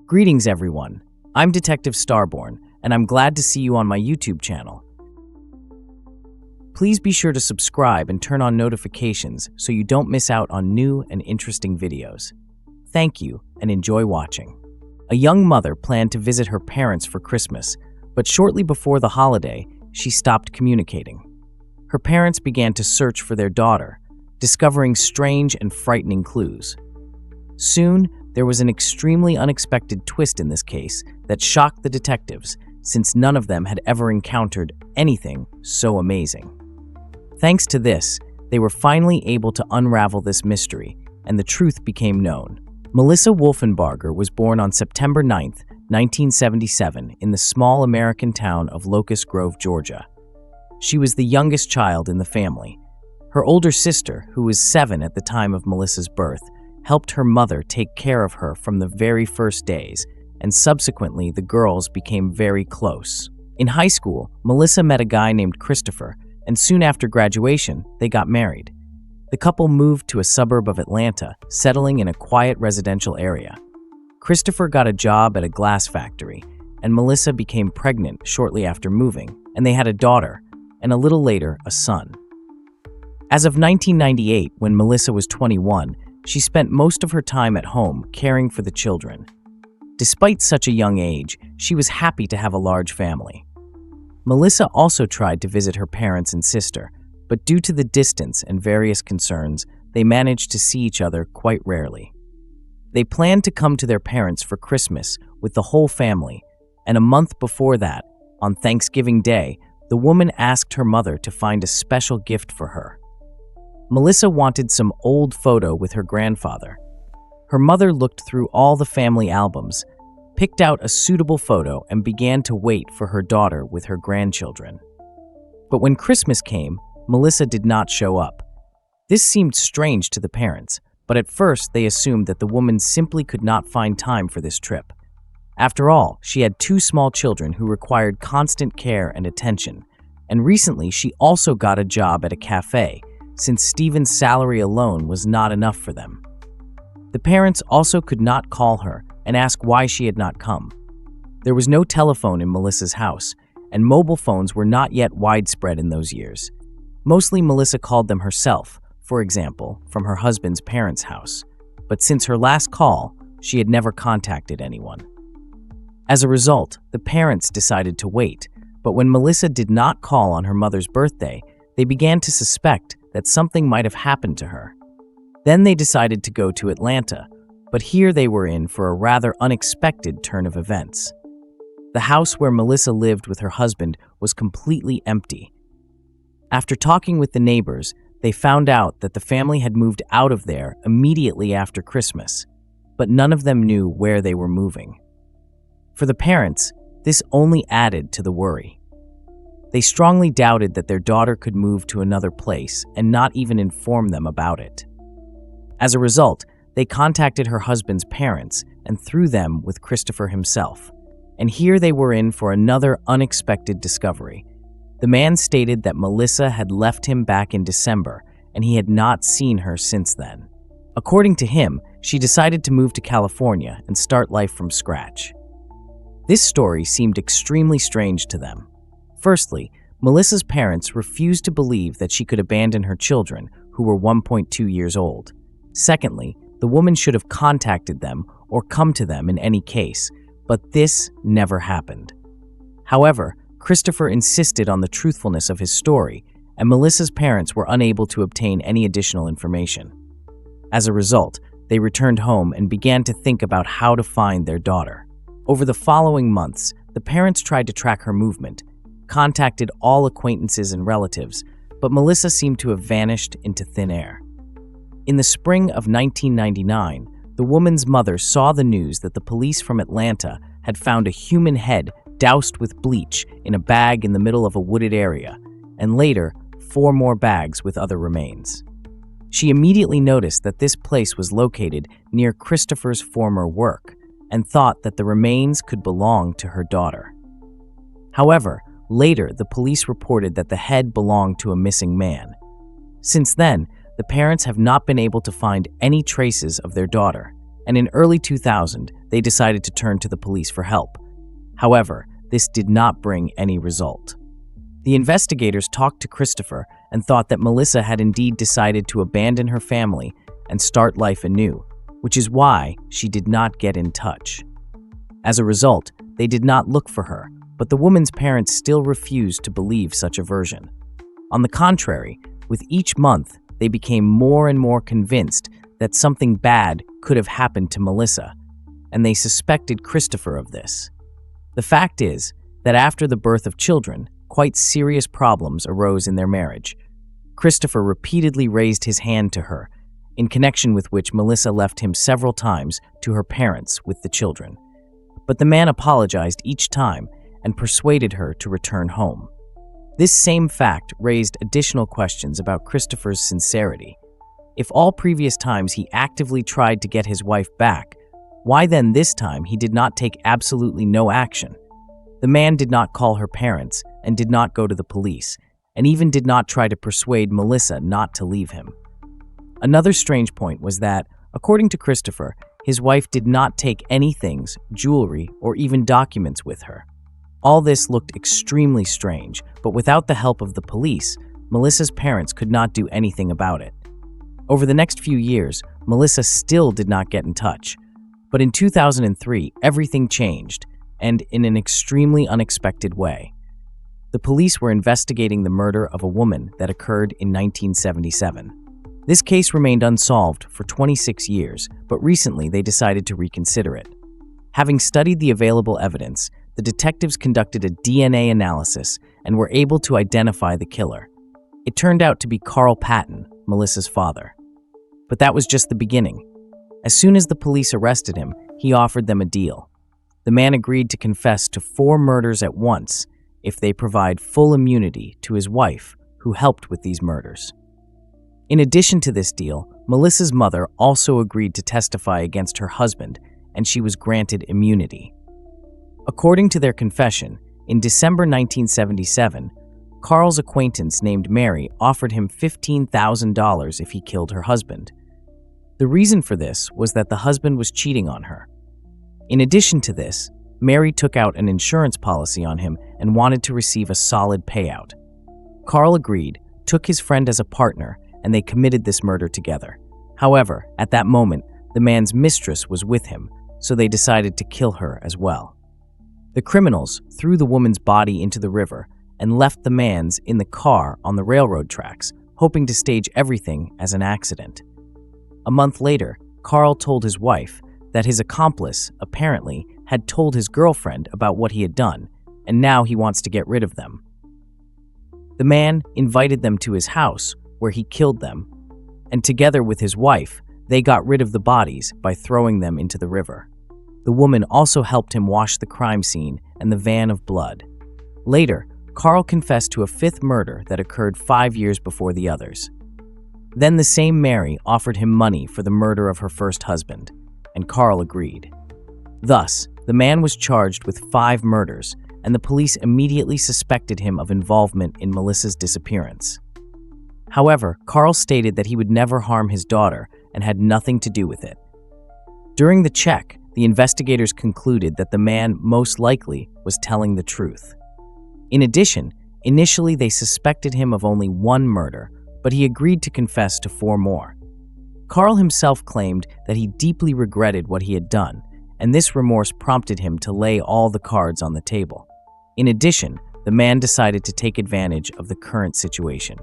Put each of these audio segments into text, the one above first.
Greetings everyone, I'm Detective STARBORN, and I'm glad to see you on my YouTube channel. Please be sure to subscribe and turn on notifications so you don't miss out on new and interesting videos. Thank you, and enjoy watching. A young mother planned to visit her parents for Christmas, but shortly before the holiday, she stopped communicating. Her parents began to search for their daughter, discovering strange and frightening clues. Soon, there was an extremely unexpected twist in this case that shocked the detectives, since none of them had ever encountered anything so amazing. Thanks to this, they were finally able to unravel this mystery, and the truth became known. Melissa Wolfenbarger was born on September 9, 1977, in the small American town of Locust Grove, Georgia. She was the youngest child in the family. Her older sister, who was 7 at the time of Melissa's birth, helped her mother take care of her from the very first days, and subsequently the girls became very close. In high school, Melissa met a guy named Christopher, and soon after graduation, they got married. The couple moved to a suburb of Atlanta, settling in a quiet residential area. Christopher got a job at a glass factory, and Melissa became pregnant shortly after moving, and they had a daughter, and a little later, a son. As of 1998, when Melissa was 21, she spent most of her time at home caring for the children. Despite such a young age, she was happy to have a large family. Melissa also tried to visit her parents and sister, but due to the distance and various concerns, they managed to see each other quite rarely. They planned to come to their parents for Christmas with the whole family, and a month before that, on Thanksgiving Day, the woman asked her mother to find a special gift for her. Melissa wanted some old photo with her grandfather. Her mother looked through all the family albums, picked out a suitable photo, and began to wait for her daughter with her grandchildren. But when Christmas came, Melissa did not show up. This seemed strange to the parents, but at first they assumed that the woman simply could not find time for this trip. After all, she had 2 small children who required constant care and attention, and recently she also got a job at a cafe, since Stephen's salary alone was not enough for them. The parents also could not call her and ask why she had not come. There was no telephone in Melissa's house, and mobile phones were not yet widespread in those years. Mostly Melissa called them herself, for example, from her husband's parents' house, but since her last call, she had never contacted anyone. As a result, the parents decided to wait, but when Melissa did not call on her mother's birthday, they began to suspect that something might have happened to her. Then they decided to go to Atlanta, but here they were in for a rather unexpected turn of events. The house where Melissa lived with her husband was completely empty. After talking with the neighbors, they found out that the family had moved out of there immediately after Christmas, but none of them knew where they were moving. For the parents, this only added to the worry. They strongly doubted that their daughter could move to another place and not even inform them about it. As a result, they contacted her husband's parents and through them with Christopher himself. And here they were in for another unexpected discovery. The man stated that Melissa had left him back in December and he had not seen her since then. According to him, she decided to move to California and start life from scratch. This story seemed extremely strange to them. Firstly, Melissa's parents refused to believe that she could abandon her children, who were 1.2 years old. Secondly, the woman should have contacted them or come to them in any case, but this never happened. However, Christopher insisted on the truthfulness of his story, and Melissa's parents were unable to obtain any additional information. As a result, they returned home and began to think about how to find their daughter. Over the following months, the parents tried to track her movement, contacted all acquaintances and relatives, but Melissa seemed to have vanished into thin air. In the spring of 1999, the woman's mother saw the news that the police from Atlanta had found a human head doused with bleach in a bag in the middle of a wooded area, and later, 4 more bags with other remains. She immediately noticed that this place was located near Christopher's former work, and thought that the remains could belong to her daughter. However, later the police reported that the head belonged to a missing man. Since then, the parents have not been able to find any traces of their daughter, and in early 2000, they decided to turn to the police for help. However, this did not bring any result. The investigators talked to Christopher and thought that Melissa had indeed decided to abandon her family and start life anew, which is why she did not get in touch. As a result, they did not look for her, but the woman's parents still refused to believe such a version. On the contrary, with each month, they became more and more convinced that something bad could have happened to Melissa, and they suspected Christopher of this. The fact is that after the birth of children, quite serious problems arose in their marriage. Christopher repeatedly raised his hand to her, in connection with which Melissa left him several times to her parents with the children. But the man apologized each time and persuaded her to return home. This same fact raised additional questions about Christopher's sincerity. If all previous times he actively tried to get his wife back, why then this time he did not take absolutely no action? The man did not call her parents and did not go to the police, and even did not try to persuade Melissa not to leave him. Another strange point was that, according to Christopher, his wife did not take any things, jewelry, or even documents with her. All this looked extremely strange, but without the help of the police, Melissa's parents could not do anything about it. Over the next few years, Melissa still did not get in touch. But in 2003, everything changed, and in an extremely unexpected way. The police were investigating the murder of a woman that occurred in 1977. This case remained unsolved for 26 years, but recently they decided to reconsider it. Having studied the available evidence, the detectives conducted a DNA analysis and were able to identify the killer. It turned out to be Carl Patton, Melissa's father. But that was just the beginning. As soon as the police arrested him, he offered them a deal. The man agreed to confess to 4 murders at once if they provide full immunity to his wife, who helped with these murders. In addition to this deal, Melissa's mother also agreed to testify against her husband, and she was granted immunity. According to their confession, in December 1977, Carl's acquaintance named Mary offered him $15,000 if he killed her husband. The reason for this was that the husband was cheating on her. In addition to this, Mary took out an insurance policy on him and wanted to receive a solid payout. Carl agreed, took his friend as a partner, and they committed this murder together. However, at that moment, the man's mistress was with him, so they decided to kill her as well. The criminals threw the woman's body into the river and left the man's in the car on the railroad tracks, hoping to stage everything as an accident. A month later, Carl told his wife that his accomplice, apparently, had told his girlfriend about what he had done, and now he wants to get rid of them. The man invited them to his house, where he killed them, and together with his wife, they got rid of the bodies by throwing them into the river. The woman also helped him wash the crime scene and the van of blood. Later, Carl confessed to a 5th murder that occurred 5 years before the others. Then the same Mary offered him money for the murder of her first husband, and Carl agreed. Thus, the man was charged with 5 murders, and the police immediately suspected him of involvement in Melissa's disappearance. However, Carl stated that he would never harm his daughter and had nothing to do with it. During the check, the investigators concluded that the man most likely was telling the truth. In addition, initially they suspected him of only 1 murder, but he agreed to confess to 4 more. Carl himself claimed that he deeply regretted what he had done, and this remorse prompted him to lay all the cards on the table. In addition, the man decided to take advantage of the current situation.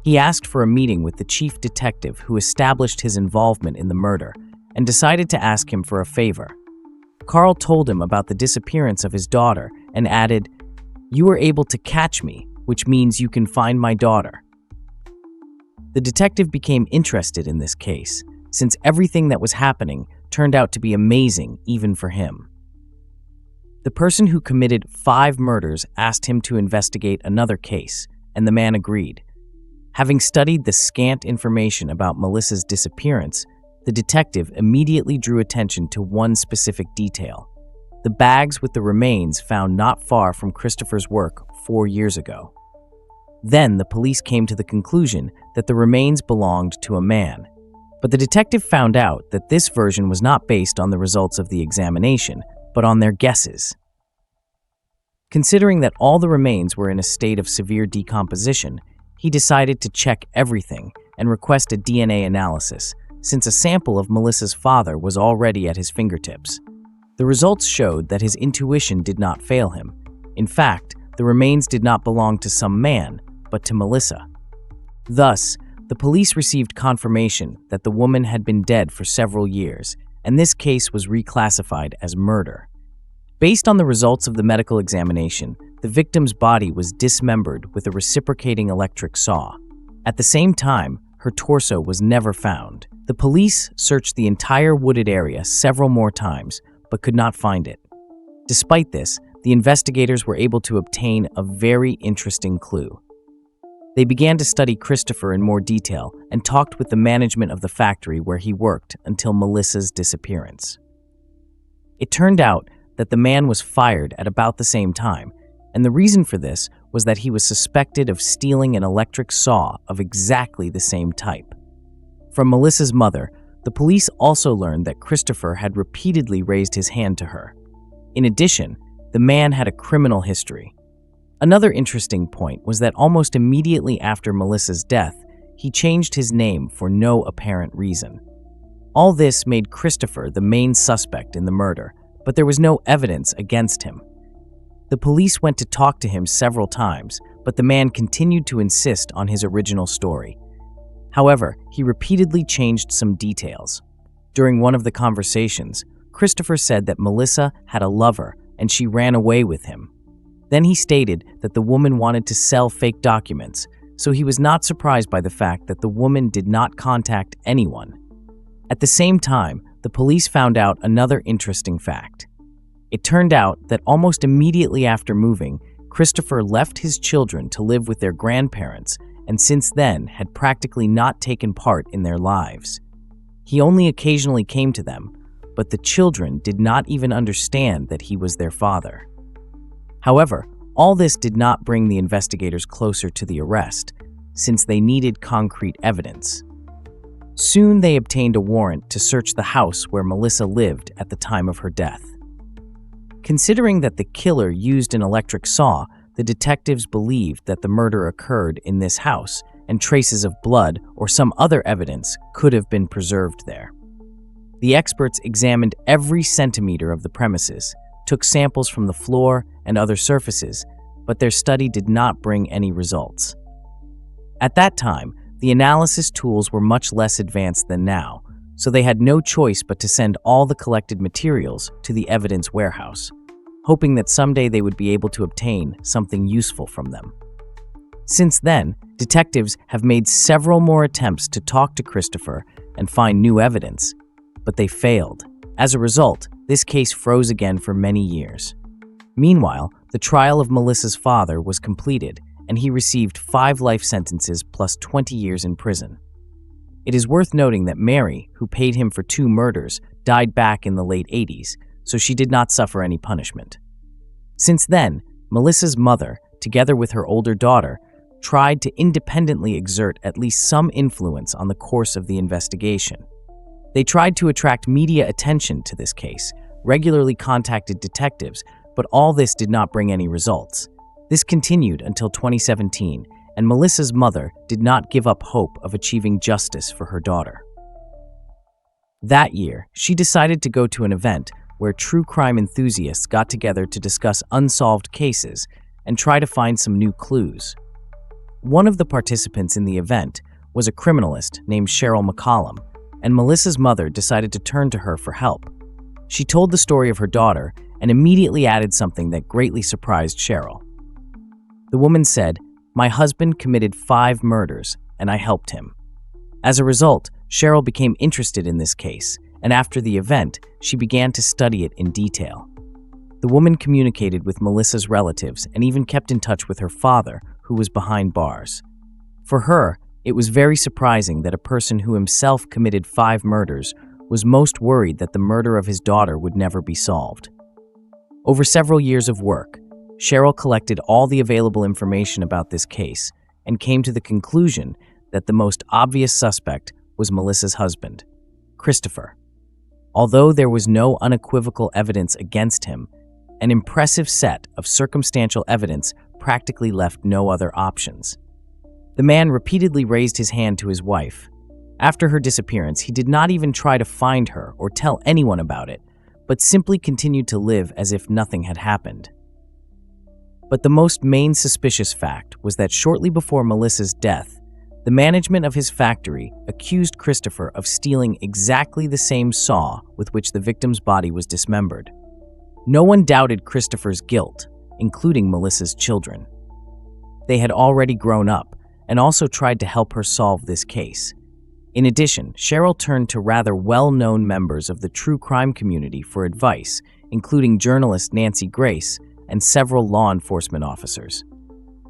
He asked for a meeting with the chief detective who established his involvement in the murder and decided to ask him for a favor. Carl told him about the disappearance of his daughter and added, "You were able to catch me, which means you can find my daughter." The detective became interested in this case, since everything that was happening turned out to be amazing even for him. The person who committed 5 murders asked him to investigate another case, and the man agreed. Having studied the scant information about Melissa's disappearance, the detective immediately drew attention to one specific detail: the bags with the remains found not far from Christopher's work 4 years ago. Then the police came to the conclusion that the remains belonged to a man. But the detective found out that this version was not based on the results of the examination, but on their guesses. Considering that all the remains were in a state of severe decomposition, he decided to check everything and request a DNA analysis, since a sample of Melissa's father was already at his fingertips. The results showed that his intuition did not fail him. In fact, the remains did not belong to some man, but to Melissa. Thus, the police received confirmation that the woman had been dead for several years, and this case was reclassified as murder. Based on the results of the medical examination, the victim's body was dismembered with a reciprocating electric saw. At the same time, her torso was never found. The police searched the entire wooded area several more times, but could not find it. Despite this, the investigators were able to obtain a very interesting clue. They began to study Christopher in more detail and talked with the management of the factory where he worked until Melissa's disappearance. It turned out that the man was fired at about the same time, and the reason for this was that he was suspected of stealing an electric saw of exactly the same type. From Melissa's mother, the police also learned that Christopher had repeatedly raised his hand to her. In addition, the man had a criminal history. Another interesting point was that almost immediately after Melissa's death, he changed his name for no apparent reason. All this made Christopher the main suspect in the murder, but there was no evidence against him. The police went to talk to him several times, but the man continued to insist on his original story. However, he repeatedly changed some details. During one of the conversations, Christopher said that Melissa had a lover and she ran away with him. Then he stated that the woman wanted to sell fake documents, so he was not surprised by the fact that the woman did not contact anyone. At the same time, the police found out another interesting fact. It turned out that almost immediately after moving, Christopher left his children to live with their grandparents and since then had practically not taken part in their lives. He only occasionally came to them, but the children did not even understand that he was their father. However, all this did not bring the investigators closer to the arrest, since they needed concrete evidence. Soon they obtained a warrant to search the house where Melissa lived at the time of her death. Considering that the killer used an electric saw, the detectives believed that the murder occurred in this house, and traces of blood or some other evidence could have been preserved there. The experts examined every centimeter of the premises, took samples from the floor and other surfaces, but their study did not bring any results. At that time, the analysis tools were much less advanced than now, so they had no choice but to send all the collected materials to the evidence warehouse, hoping that someday they would be able to obtain something useful from them. Since then, detectives have made several more attempts to talk to Christopher and find new evidence, but they failed. As a result, this case froze again for many years. Meanwhile, the trial of Melissa's father was completed, and he received 5 life sentences plus 20 years in prison. It is worth noting that Mary, who paid him for 2 murders, died back in the late 80s, so she did not suffer any punishment. Since then, Melissa's mother, together with her older daughter, tried to independently exert at least some influence on the course of the investigation. They tried to attract media attention to this case, regularly contacted detectives, but all this did not bring any results. This continued until 2017, and Melissa's mother did not give up hope of achieving justice for her daughter. That year, she decided to go to an event where true crime enthusiasts got together to discuss unsolved cases and try to find some new clues. One of the participants in the event was a criminalist named Cheryl McCollum, and Melissa's mother decided to turn to her for help. She told the story of her daughter and immediately added something that greatly surprised Cheryl. The woman said, "My husband committed 5 murders, and I helped him." As a result, Cheryl became interested in this case, and after the event, she began to study it in detail. The woman communicated with Melissa's relatives and even kept in touch with her father, who was behind bars. For her, it was very surprising that a person who himself committed 5 murders was most worried that the murder of his daughter would never be solved. Over several years of work, Cheryl collected all the available information about this case and came to the conclusion that the most obvious suspect was Melissa's husband, Christopher. Although there was no unequivocal evidence against him, an impressive set of circumstantial evidence practically left no other options. The man repeatedly raised his hand to his wife. After her disappearance, he did not even try to find her or tell anyone about it, but simply continued to live as if nothing had happened. But the most main suspicious fact was that shortly before Melissa's death, the management of his factory accused Christopher of stealing exactly the same saw with which the victim's body was dismembered. No one doubted Christopher's guilt, including Melissa's children. They had already grown up and also tried to help her solve this case. In addition, Cheryl turned to rather well-known members of the true crime community for advice, including journalist Nancy Grace and several law enforcement officers.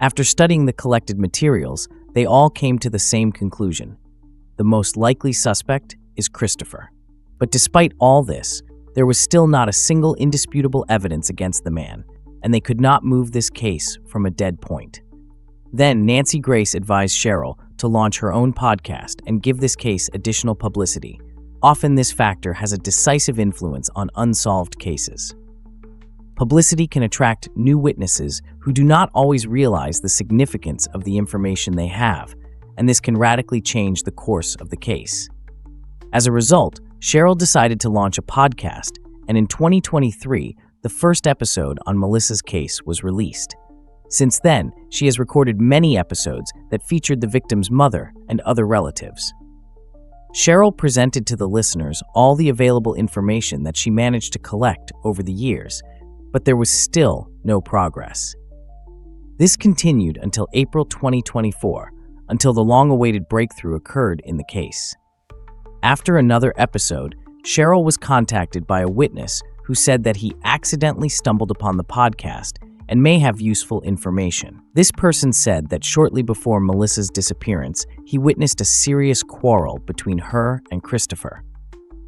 After studying the collected materials, they all came to the same conclusion. The most likely suspect is Christopher. But despite all this, there was still not a single indisputable evidence against the man, and they could not move this case from a dead point. Then Nancy Grace advised Cheryl to launch her own podcast and give this case additional publicity. Often this factor has a decisive influence on unsolved cases. Publicity can attract new witnesses who do not always realize the significance of the information they have, and this can radically change the course of the case. As a result, Cheryl decided to launch a podcast, and in 2023, the first episode on Melissa's case was released. Since then, she has recorded many episodes that featured the victim's mother and other relatives. Cheryl presented to the listeners all the available information that she managed to collect over the years, but there was still no progress. This continued until April 2024, until the long-awaited breakthrough occurred in the case. After another episode, Cheryl was contacted by a witness who said that he accidentally stumbled upon the podcast and may have useful information. This person said that shortly before Melissa's disappearance, he witnessed a serious quarrel between her and Christopher.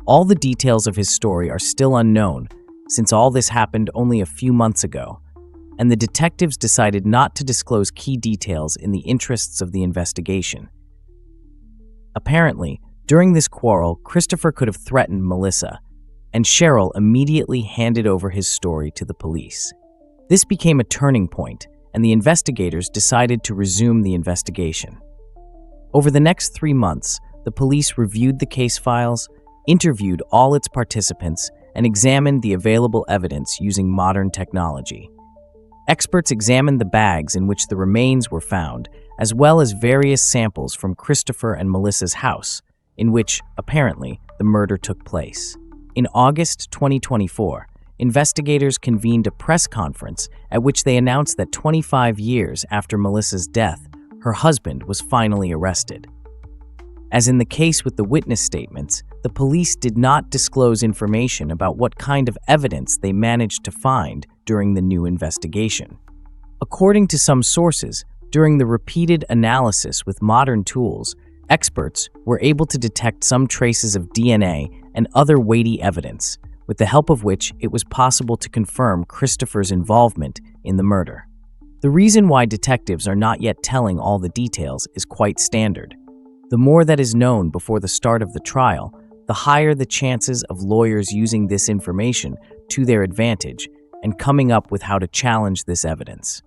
All the details of his story are still unknown, since all this happened only a few months ago, and the detectives decided not to disclose key details in the interests of the investigation. Apparently, during this quarrel, Christopher could have threatened Melissa, and Cheryl immediately handed over his story to the police. This became a turning point, and the investigators decided to resume the investigation. Over the next 3 months, the police reviewed the case files, interviewed all its participants, and examined the available evidence using modern technology. Experts examined the bags in which the remains were found, as well as various samples from Christopher and Melissa's house, in which, apparently, the murder took place. In August 2024, investigators convened a press conference at which they announced that 25 years after Melissa's death, her husband was finally arrested. As in the case with the witness statements, the police did not disclose information about what kind of evidence they managed to find during the new investigation. According to some sources, during the repeated analysis with modern tools, experts were able to detect some traces of DNA and other weighty evidence, with the help of which it was possible to confirm Christopher's involvement in the murder. The reason why detectives are not yet telling all the details is quite standard. The more that is known before the start of the trial, the higher the chances of lawyers using this information to their advantage and coming up with how to challenge this evidence.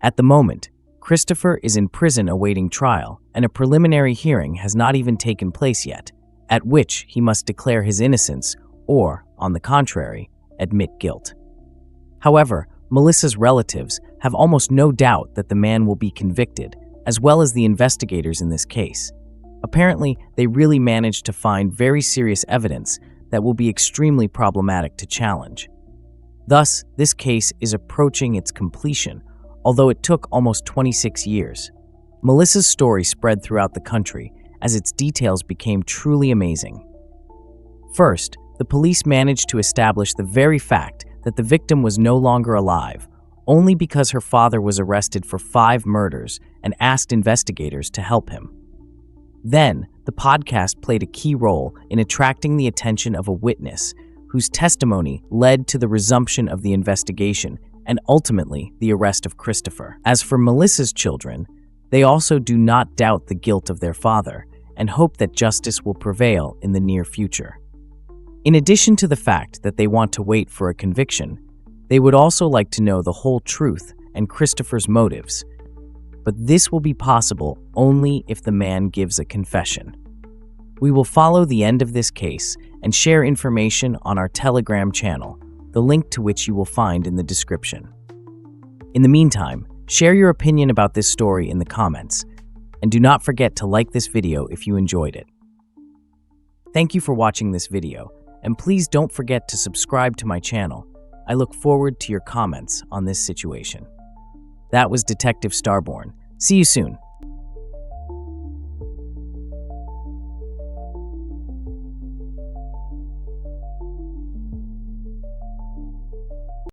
At the moment, Christopher is in prison awaiting trial, and a preliminary hearing has not even taken place yet, at which he must declare his innocence or, on the contrary, admit guilt. However, Melissa's relatives have almost no doubt that the man will be convicted, as well as the investigators in this case. Apparently, they really managed to find very serious evidence that will be extremely problematic to challenge. Thus, this case is approaching its completion, although it took almost 26 years. Melissa's story spread throughout the country as its details became truly amazing. First, the police managed to establish the very fact that the victim was no longer alive, only because her father was arrested for 5 murders and asked investigators to help him. Then, the podcast played a key role in attracting the attention of a witness whose testimony led to the resumption of the investigation and ultimately the arrest of Christopher. As for Melissa's children, they also do not doubt the guilt of their father and hope that justice will prevail in the near future. In addition to the fact that they want to wait for a conviction, they would also like to know the whole truth and Christopher's motives. But this will be possible only if the man gives a confession. We will follow the end of this case and share information on our Telegram channel, the link to which you will find in the description. In the meantime, share your opinion about this story in the comments, and do not forget to like this video if you enjoyed it. Thank you for watching this video, and please don't forget to subscribe to my channel. I look forward to your comments on this situation. That was Detective STARBORN. See you soon.